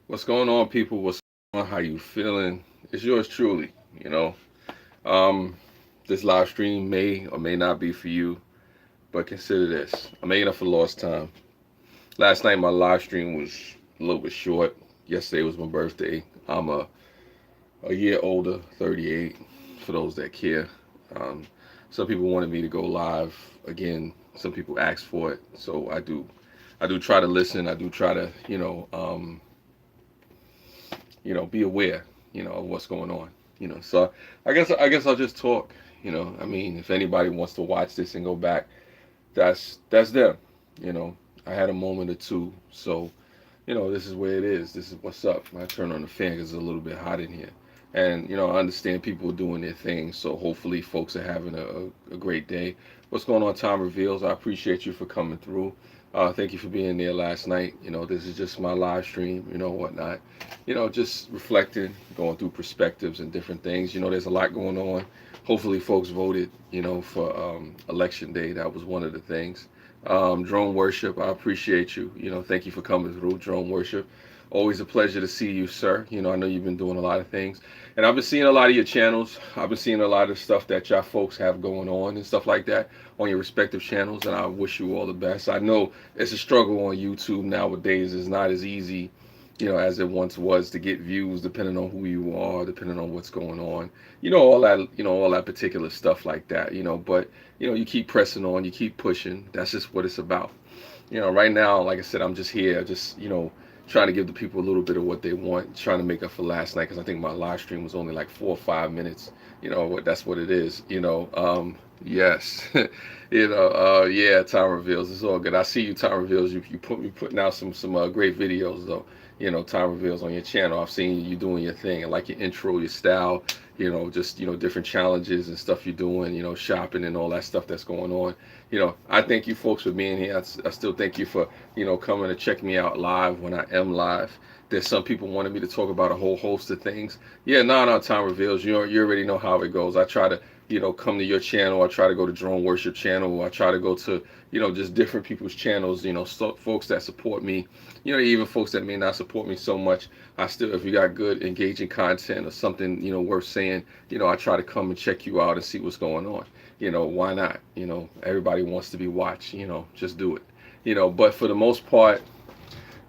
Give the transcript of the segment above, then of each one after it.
What's going on, people? What's going on? How you feeling? It's yours truly. You know, um, this live stream may or may not be for you, but consider this: I'm making up for lost time. Last night my live stream was a little bit short. Yesterday was my birthday. I'm a year older, 38. For those that care, um, some people wanted me to go live again. Some people asked for it, so I do. I do try to listen. I do try to, be aware, of what's going on. So I guess I'll just talk. I mean, if anybody wants to watch this and go back, that's them. You know, I had a moment or two, so this is where it is. This is what's up. I turn on the fan because it's a little bit hot in here, and I understand people doing their thing. So hopefully, folks are having a great day. What's going on, Time Reveals? I appreciate you for coming through. Thank you for being there last night. This is just my live stream, whatnot. Just reflecting, going through perspectives and different things. There's a lot going on. Hopefully, folks voted, for election day. That was one of the things. Drone Worship, I appreciate you. Thank you for coming through, Drone Worship. Always a pleasure to see you, sir. I know you've been doing a lot of things. And I've been seeing a lot of your channels. I've been seeing a lot of stuff that y'all folks have going on and stuff like that on your respective channels. And I wish you all the best. I know it's a struggle on YouTube nowadays. It's not as easy, as it once was to get views, depending on who you are, depending on what's going on. All that particular stuff like that, but you keep pressing on, you keep pushing. That's just what it's about. Right now, like I said, I'm just here, just, trying to give the people a little bit of what they want, trying to make up for last night, because I think my live stream was only like 4 or 5 minutes. That's what it is. Yes. Yeah, Time Reveals. It's all good. I see you, Time Reveals. You putting out some great videos though. Time Reveals on your channel. I've seen you doing your thing. I like your intro, your style. Just different challenges and stuff you're doing. Shopping and all that stuff that's going on. I thank you folks for being here. I still thank you for coming to check me out live when I am live. There's some people wanted me to talk about a whole host of things. Yeah, no, Time Reveals. You already know how it goes. I try to come to your channel. I try to go to Drone Worship channel. I try to go to, just different people's channels, folks that support me, even folks that may not support me so much. I still, if you got good, engaging content or something, worth saying, I try to come and check you out and see what's going on. Why not? Everybody wants to be watched, just do it. But for the most part,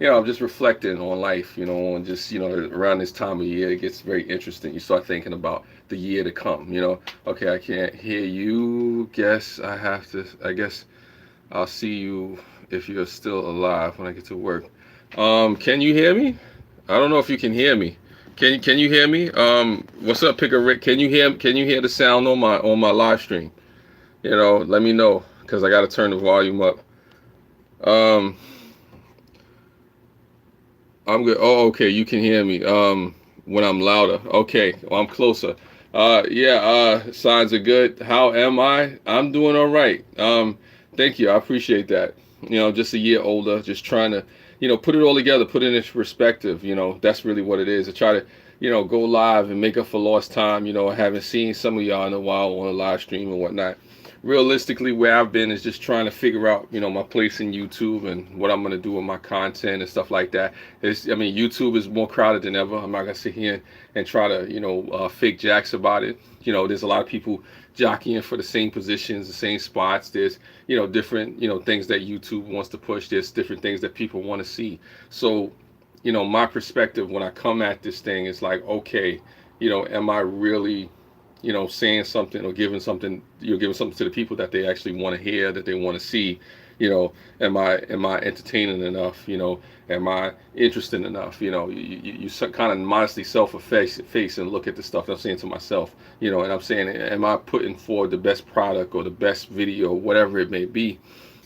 I'm just reflecting on life, on just, around this time of year, it gets very interesting. You start thinking about the year to come, okay, I can't hear you. I guess I'll see you if you're still alive when I get to work. Can you hear me? I don't know if you can hear me. Can you hear me? What's up, Picker Rick? Can you hear the sound on my live stream? Let me know because I got to turn the volume up. Um, I'm good. Oh, okay. You can hear me. When I'm louder. Okay. Well, I'm closer. Yeah. Signs are good. How am I? I'm doing all right. Thank you. I appreciate that. Just a year older, just trying to, put it all together, put it into perspective. That's really what it is. I try to, go live and make up for lost time. I haven't seen some of y'all in a while on a live stream and whatnot. Realistically, where I've been is just trying to figure out, my place in YouTube and what I'm gonna do with my content and stuff like that. YouTube is more crowded than ever. I'm not gonna sit here and try to, fake jacks about it. There's a lot of people jockeying for the same positions, the same spots. There's, different, things that YouTube wants to push. There's different things that people want to see. So, my perspective when I come at this thing is like, okay, am I really saying something or giving something to the people that they actually want to hear, that they want to see. Am I entertaining enough? Am I interesting enough? You kind of modestly face and look at the stuff that I'm saying to myself. And I'm saying, am I putting forward the best product or the best video, whatever it may be?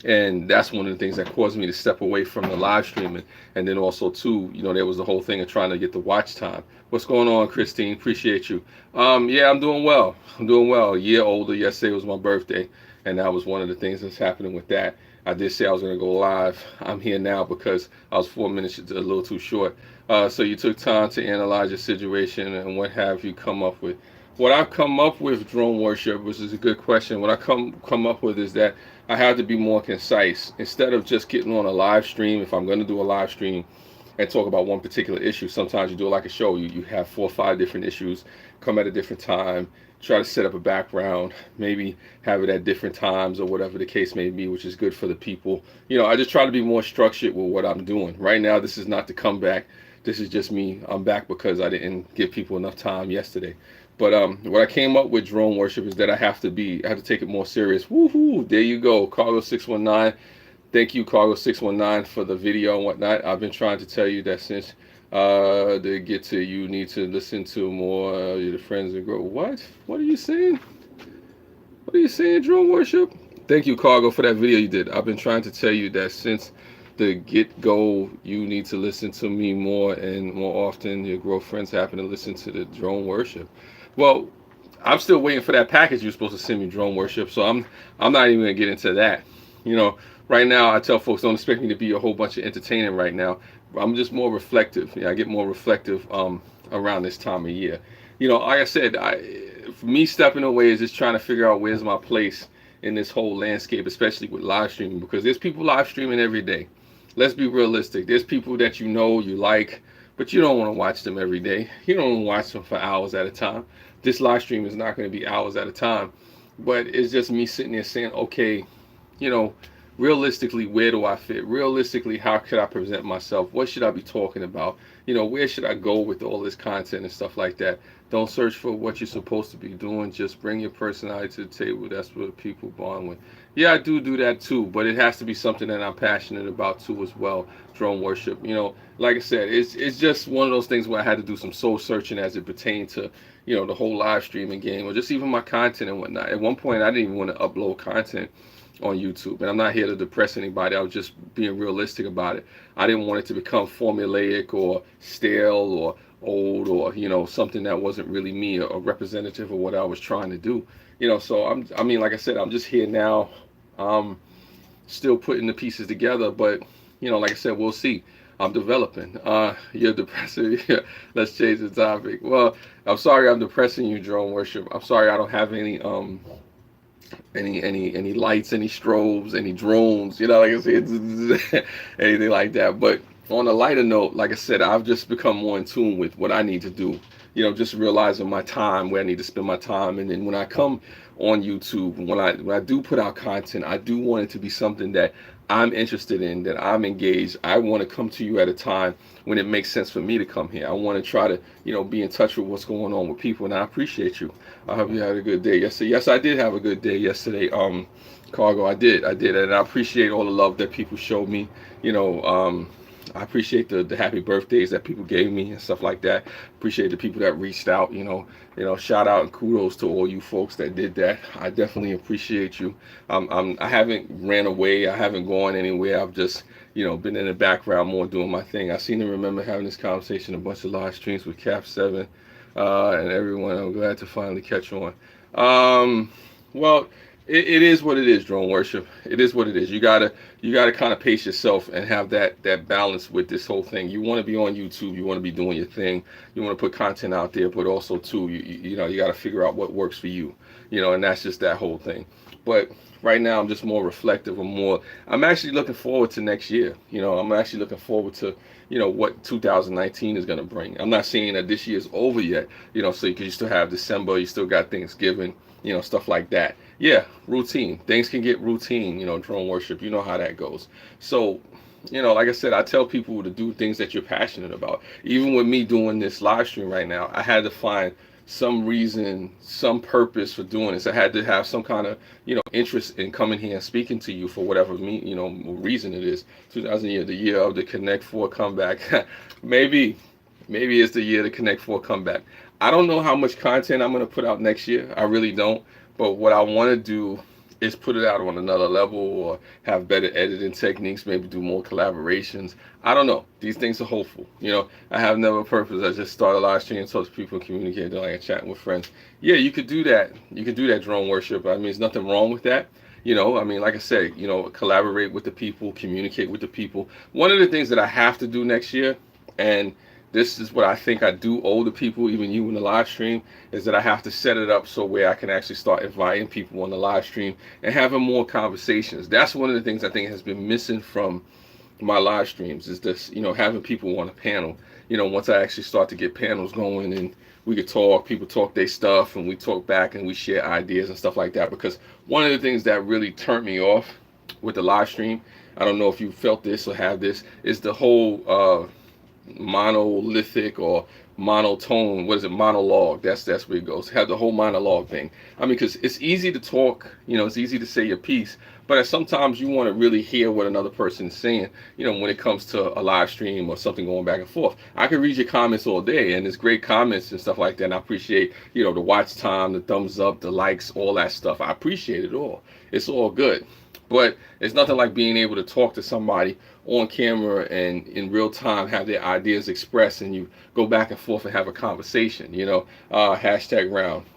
And that's one of the things that caused me to step away from the live streaming. And then also too, there was the whole thing of trying to get the watch time. What's going on, Christine? Appreciate you. Yeah, I'm doing well. I'm doing well. A year older. Yesterday was my birthday, and that was one of the things that's happening with that. I did say I was going to go live. I'm here now because I was 4 minutes a little too short. So you took time to analyze your situation, and what have you come up with? What I've come up with, Drone Worship, which is a good question. What I come up with is that I have to be more concise. Instead of just getting on a live stream, if I'm going to do a live stream, and talk about one particular issue. Sometimes you do it like a show. You have 4 or 5 different issues come at a different time. Try to set up a background, maybe have it at different times or whatever the case may be, which is good for the people. I just try to be more structured with what I'm doing. Right now, this is not the comeback. This is just me. I'm back because I didn't give people enough time yesterday. But what I came up with, drone worship, is that I have to take it more serious. Woohoo! There you go, Cargo 619. Thank you, Cargo 619, for the video and whatnot. I've been trying to tell you that since to get to you need to listen to more your friends and grow. What are you saying? What are you saying, drone worship? Thank you, Cargo, for that video you did. I've been trying to tell you that since the get-go, you need to listen to me more and more often. Your girlfriends happen to listen to the drone worship. Well, I'm still waiting for that package you're supposed to send me, drone worship. So I'm not even gonna get into that. Right now I tell folks, don't expect me to be a whole bunch of entertaining right now. I'm just more reflective. I get more reflective around this time of year. Like I said, for me, stepping away is just trying to figure out where's my place in this whole landscape, especially with live streaming, because there's people live streaming every day. Let's be realistic. There's people that you like, but you don't want to watch them every day. You don't want to watch them for hours at a time. This live stream is not going to be hours at a time, but it's just me sitting there saying, okay, realistically, where do I fit? Realistically, how could I present myself? What should I be talking about? Where should I go with all this content and stuff like that? Don't search for what you're supposed to be doing. Just bring your personality to the table. That's what people bond with. Yeah, I do that too, but it has to be something that I'm passionate about too as well. Drone worship. Like I said, it's just one of those things where I had to do some soul searching as it pertained to, the whole live streaming game, or just even my content and whatnot. At one point, I didn't even want to upload content on YouTube, and I'm not here to depress anybody. I was just being realistic about it. I didn't want it to become formulaic or stale or old, or something that wasn't really me, or representative of what I was trying to do. So like I said, I'm just here now, still putting the pieces together, but like I said, we'll see. I'm developing. You're depressing. Let's change the topic. Well, I'm sorry I'm depressing you, drone worship. I'm sorry I don't have any lights, any strobes, any drones, like I said, anything like that. But on a lighter note, like I said, I've just become more in tune with what I need to do. Just realizing my time, where I need to spend my time, and then when I come on YouTube, when I do put out content, I do want it to be something that I'm interested in, that I'm engaged. I want to come to you at a time when it makes sense for me to come here. I want to try to, be in touch with what's going on with people, and I appreciate you. I hope you had a good day yesterday. Yes, I did have a good day yesterday. Cargo, I did, and I appreciate all the love that people showed me. I appreciate the happy birthdays that people gave me and stuff like that. Appreciate the people that reached out. Shout out and kudos to all you folks that did that. I definitely appreciate you. I haven't ran away. I haven't gone anywhere. I've just been in the background more doing my thing. I seem to remember having this conversation, a bunch of live streams with Cap 7 and everyone. I'm glad to finally catch on. Well, it is what it is, drone worship. It is what it is. You gotta kind of pace yourself and have that balance with this whole thing. You want to be on YouTube. You want to be doing your thing. You want to put content out there, but also too, you got to figure out what works for you. And that's just that whole thing. But right now, I'm just more reflective. I'm actually looking forward to next year. I'm actually looking forward to what 2019 is going to bring. I'm not saying that this year is over yet. So you still have December. You still got Thanksgiving. Stuff like that. Yeah, routine. Things can get routine, drone worship. You know how that goes. So, like I said, I tell people to do things that you're passionate about. Even with me doing this live stream right now, I had to find some reason, some purpose for doing this. I had to have some kind of, interest in coming here and speaking to you for whatever reason it is. 2000 year, the year of the Connect 4 comeback. Maybe it's the year of the Connect 4 comeback. I don't know how much content I'm going to put out next year. I really don't. But what I want to do is put it out on another level, or have better editing techniques, maybe do more collaborations. I don't know. These things are hopeful. I have never purpose. I just start a live stream, talk to people, communicate, like chatting with friends. Yeah, you could do that. You could do that, drone worship. I mean, there's nothing wrong with that. Like I said, collaborate with the people, communicate with the people. One of the things that I have to do next year, and this is what I think I do owe the people, even you in the live stream, is that I have to set it up so where I can actually start inviting people on the live stream and having more conversations. That's one of the things I think has been missing from my live streams is this, having people on a panel. Once I actually start to get panels going and we could talk, people talk their stuff and we talk back and we share ideas and stuff like that. Because one of the things that really turned me off with the live stream, I don't know if you felt this or have this, is the whole monolithic or monotone, what is it, monologue, that's where it goes, have the whole monologue thing. I mean, because it's easy to talk, it's easy to say your piece, but sometimes you want to really hear what another person is saying, when it comes to a live stream or something going back and forth. I can read your comments all day, and there's great comments and stuff like that, and I appreciate, the watch time, the thumbs up, the likes, all that stuff. I appreciate it all. It's all good. But it's nothing like being able to talk to somebody on camera and in real time have their ideas expressed and you go back and forth and have a conversation, hashtag round,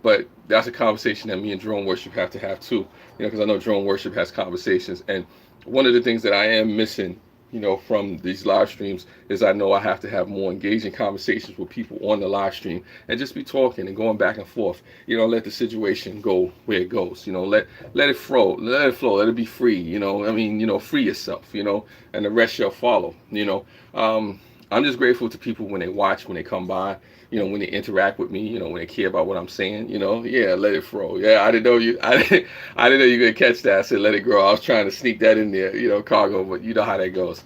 but that's a conversation that me and Drone Worship have to have too, because I know Drone Worship has conversations. And one of the things that I am missing, from these live streams is I know I have to have more engaging conversations with people on the live stream and just be talking and going back and forth, let the situation go where it goes, let it flow, let it be free, free yourself, and the rest shall follow, I'm just grateful to people when they watch, when they come by, when they interact with me, when they care about what I'm saying, yeah, let it flow. Yeah, I didn't know I didn't know you were gonna catch that. I said let it grow. I was trying to sneak that in there, cargo, but you know how that goes.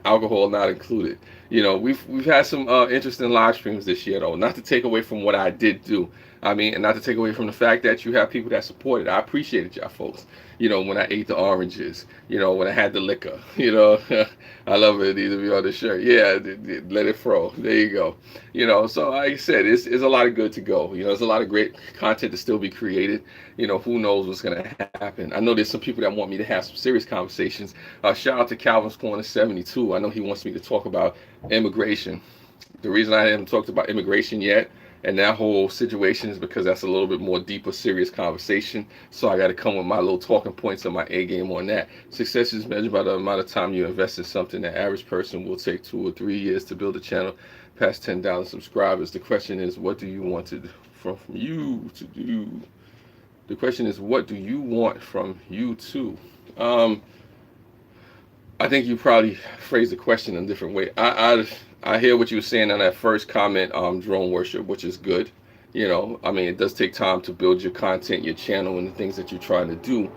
Alcohol not included. We've had some interesting live streams this year though. Not to take away from what I did do. I mean, and not to take away from the fact that you have people that support it. I appreciated y'all folks. When I ate the oranges, when I had the liquor, I love it. Either be on the shirt. Yeah, let it flow. There you go. So like I said, it's a lot of good to go. There's a lot of great content to still be created. Who knows what's going to happen. I know there's some people that want me to have some serious conversations. Shout out to Calvin's Corner 72. I know he wants me to talk about immigration. The reason I haven't talked about immigration yet and that whole situation is because that's a little bit more deeper, serious conversation. So I got to come with my little talking points and my A game on that. Success is measured by the amount of time you invest in something. The average person will take 2 or 3 years to build a channel past 10,000 subscribers. The question is, what do you want from you to do? The question is, what do you want from you too? I think you probably phrased the question in a different way. I hear what you were saying on that first comment, Drone Worship, which is good. I mean, it does take time to build your content, your channel, and the things that you're trying to do.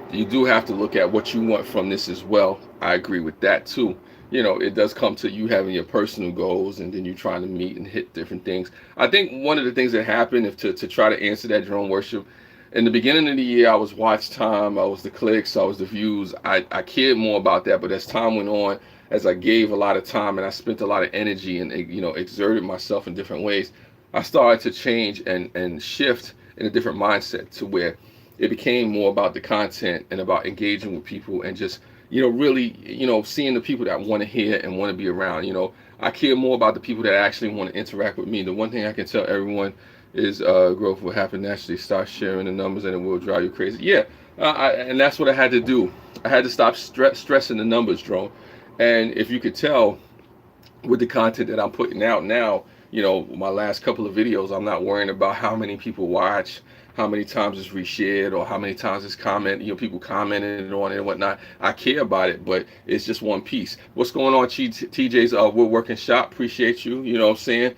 You do have to look at what you want from this as well. I agree with that too. It does come to you having your personal goals and then you trying to meet and hit different things. I think one of the things that happened, if to try to answer that, Drone Worship, in the beginning of the year, I was watch time, I was the clicks, I was the views. I cared more about that, but as time went on, as I gave a lot of time and I spent a lot of energy and exerted myself in different ways, I started to change and shift in a different mindset to where it became more about the content and about engaging with people and just really seeing the people that want to hear and want to be around. I care more about the people that actually want to interact with me. The one thing I can tell everyone is growth will happen naturally. Start sharing the numbers and it will drive you crazy. Yeah, and that's what I had to do. I had to stop stressing the numbers, Drone. And if you could tell with the content that I'm putting out now, my last couple of videos, I'm not worrying about how many people watch, how many times it's reshared, or how many times it's people commenting on it and whatnot. I care about it, but it's just one piece. What's going on, TJ's Woodworking Shop? Appreciate you. You know what I'm saying?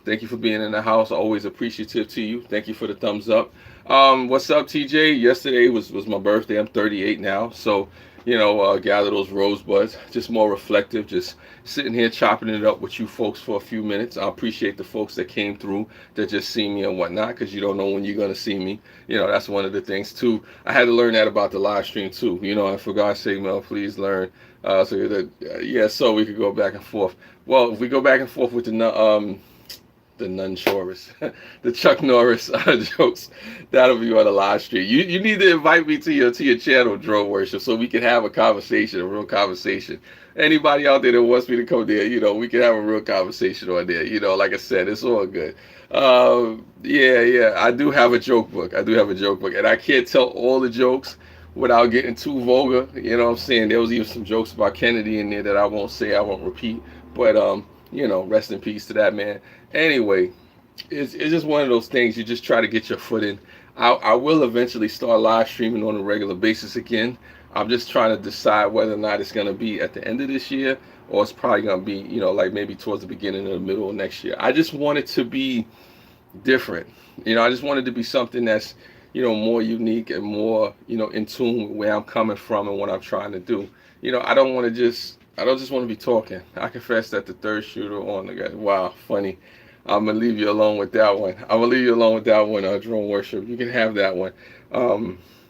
Thank you for being in the house. Always appreciative to you. Thank you for the thumbs up. What's up, TJ? Yesterday was my birthday. I'm 38 now, so gather those rosebuds, just more reflective, just sitting here chopping it up with you folks for a few minutes. I appreciate the folks that came through that just see me and whatnot, because you don't know when you're going to see me. That's one of the things too. I had to learn that about the live stream too, and for God's sake, Mel, please learn. So we could go back and forth. Well, if we go back and forth with the Nunchorus, the Chuck Norris jokes, that'll be on the live stream. You need to invite me to your channel, Drone Worship, so we can have a conversation, a real conversation. Anybody out there that wants me to come there, we can have a real conversation on there. Like I said, it's all good. I do have a joke book. And I can't tell all the jokes without getting too vulgar. You know what I'm saying? There was even some jokes about Kennedy in there that I won't say, I won't repeat. But rest in peace to that man. Anyway, it's just one of those things. You just try to get your foot in. I will eventually start live streaming on a regular basis again. I'm just trying to decide whether or not it's gonna be at the end of this year or it's probably gonna be, like maybe towards the beginning or the middle of next year. I just want it to be different. I just want it to be something that's, more unique and more, in tune with where I'm coming from and what I'm trying to do. I don't just want to be talking. I confess that the third shooter on the guy. Wow, funny. I'm gonna leave you alone with that one. I'm gonna leave you alone with that one, Drone Worship. You can have that one.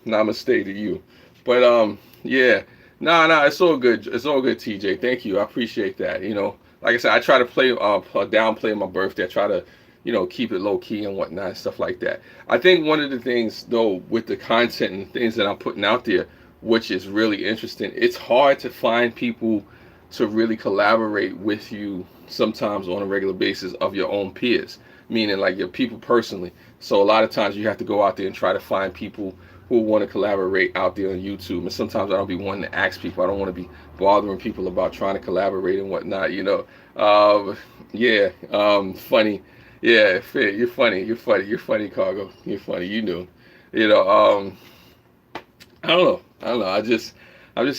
Namaste to you. But yeah, nah, it's all good. It's all good, TJ. Thank you. I appreciate that. Like I said, I try to downplay my birthday. I try to, keep it low key and whatnot, and stuff like that. I think one of the things though with the content and things that I'm putting out there, which is really interesting, it's hard to find people to really collaborate with you sometimes on a regular basis of your own peers, meaning like your people personally. So a lot of times you have to go out there and try to find people who want to collaborate out there on YouTube. And sometimes I don't be wanting to ask people. I don't want to be bothering people about trying to collaborate and whatnot, funny. Yeah, you're funny. You're funny. You're funny, Cargo. You're funny. You knew. I don't know. I'm just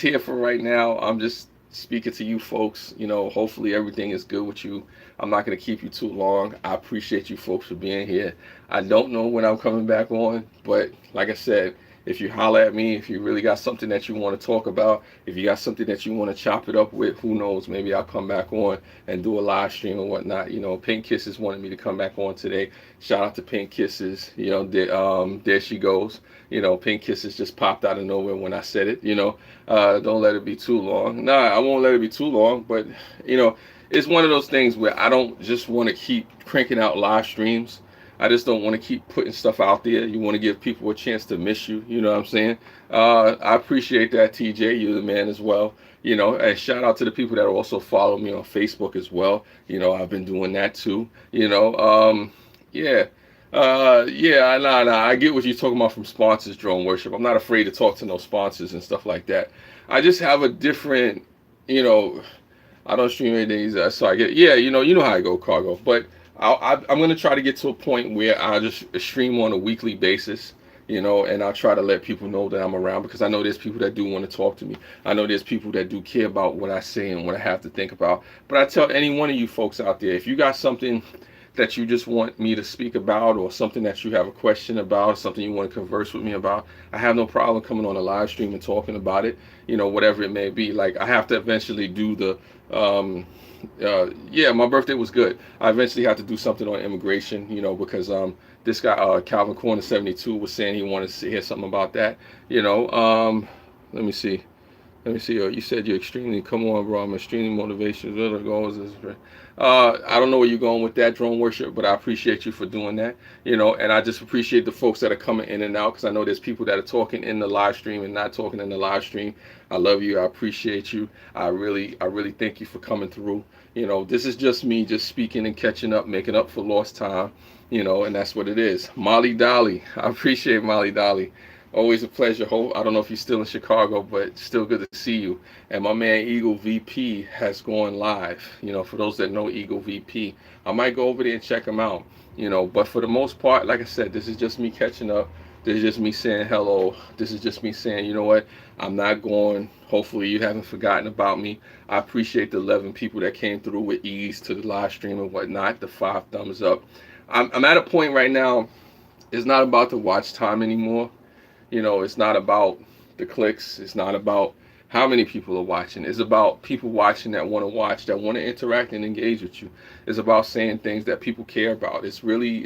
here for right now. I'm just speaking to you folks. Hopefully everything is good with you. I'm not going to keep you too long. I appreciate you folks for being here. I don't know when I'm coming back on, but like I said, if you holler at me, if you really got something that you want to talk about, if you got something that you want to chop it up with, who knows, maybe I'll come back on and do a live stream or whatnot. Pink Kisses wanted me to come back on today. Shout out to Pink Kisses. There she goes. Pink Kisses just popped out of nowhere when I said it. Don't let it be too long. Nah, I won't let it be too long, but it's one of those things where I don't just want to keep cranking out live streams. I just don't want to keep putting stuff out there. You want to give people a chance to miss you. You know what I'm saying? I appreciate that, TJ. You're the man as well. And shout out to the people that also follow me on Facebook as well. I've been doing that too. Yeah. Nah. I get what you're talking about from sponsors, Drone Worship. I'm not afraid to talk to no sponsors and stuff like that. I just have a different, I don't stream any days, so I get, you know how I go, Cargo. But I'm going to try to get to a point where I just stream on a weekly basis, and I'll try to let people know that I'm around, because I know there's people that do want to talk to me. I know there's people that do care about what I say and what I have to think about. But I tell any one of you folks out there, if you got something that you just want me to speak about, or something that you have a question about, something you want to converse with me about, I have no problem coming on a live stream and talking about it, whatever it may be. Like, I have to eventually do the my birthday was good. I eventually had to do something on immigration, because this guy Calvin Corner 72 was saying he wanted to hear something about that. Let me see. You said you're extremely, come on, bro. I'm extremely motivational. I don't know where you're going with that, Drone Worship, but I appreciate you for doing that. And I just appreciate the folks that are coming in and out, because I know there's people that are talking in the live stream and not talking in the live stream. I love you. I appreciate you. I really thank you for coming through. This is just me just speaking and catching up, making up for lost time, and that's what it is. Molly Dolly. I appreciate Molly Dolly. Always a pleasure. I don't know if you're still in Chicago, but still good to see you. And my man Eagle VP has gone live. For those that know Eagle VP, I might go over there and check him out. But for the most part, like I said, this is just me catching up. This is just me saying hello. This is just me saying, you know what? I'm not going. Hopefully you haven't forgotten about me. I appreciate the 11 people that came through with ease to the live stream and whatnot. The 5 thumbs up. I'm at a point right now. It's not about the watch time anymore. It's not about the clicks. It's not about how many people are watching. It's about people watching that want to watch, that want to interact and engage with you. It's about saying things that people care about. It's really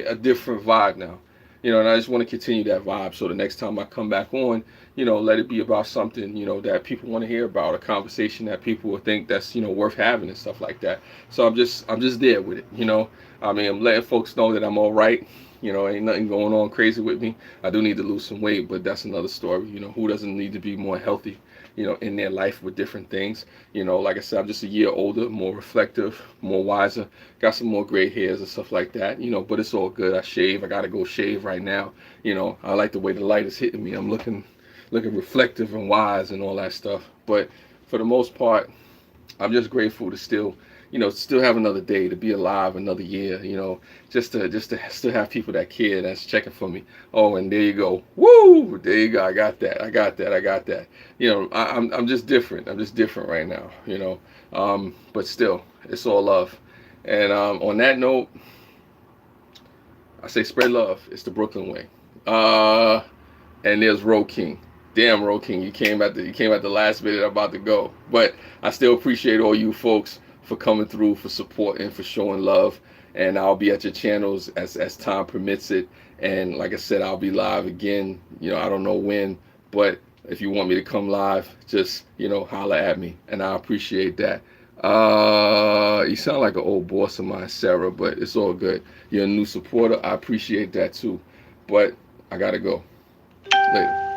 a different vibe now. And I just want to continue that vibe. So the next time I come back on, let it be about something, that people want to hear about, a conversation that people will think that's, worth having and stuff like that. So I'm just there with it. I'm letting folks know that I'm all right. Ain't nothing going on crazy with me. I do need to lose some weight, but that's another story. Who doesn't need to be more healthy, in their life with different things. Like I said, I'm just a year older, more reflective, more wiser, got some more gray hairs and stuff like that, but it's all good. I shave. I got to go shave right now. I like the way the light is hitting me. I'm looking reflective and wise and all that stuff. But for the most part, I'm just grateful to still, still have another day, to be alive, another year, just to still have people that care, that's checking for me. Oh, and there you go. Woo! There you go. I got that. I got that. I got that. I'm just different. I'm just different right now. But still, it's all love. And on that note, I say spread love. It's the Brooklyn way. And there's Road King. Damn, Road King, you came at the last minute. I'm about to go, but I still appreciate all you folks for coming through, for supporting, for showing love. And I'll be at your channels as time permits it. And like I said, I'll be live again. I don't know when, but if you want me to come live, just holler at me, and I appreciate that. You sound like an old boss of mine, Sarah, but it's all good. You're a new supporter. I appreciate that too. But I gotta go. Later.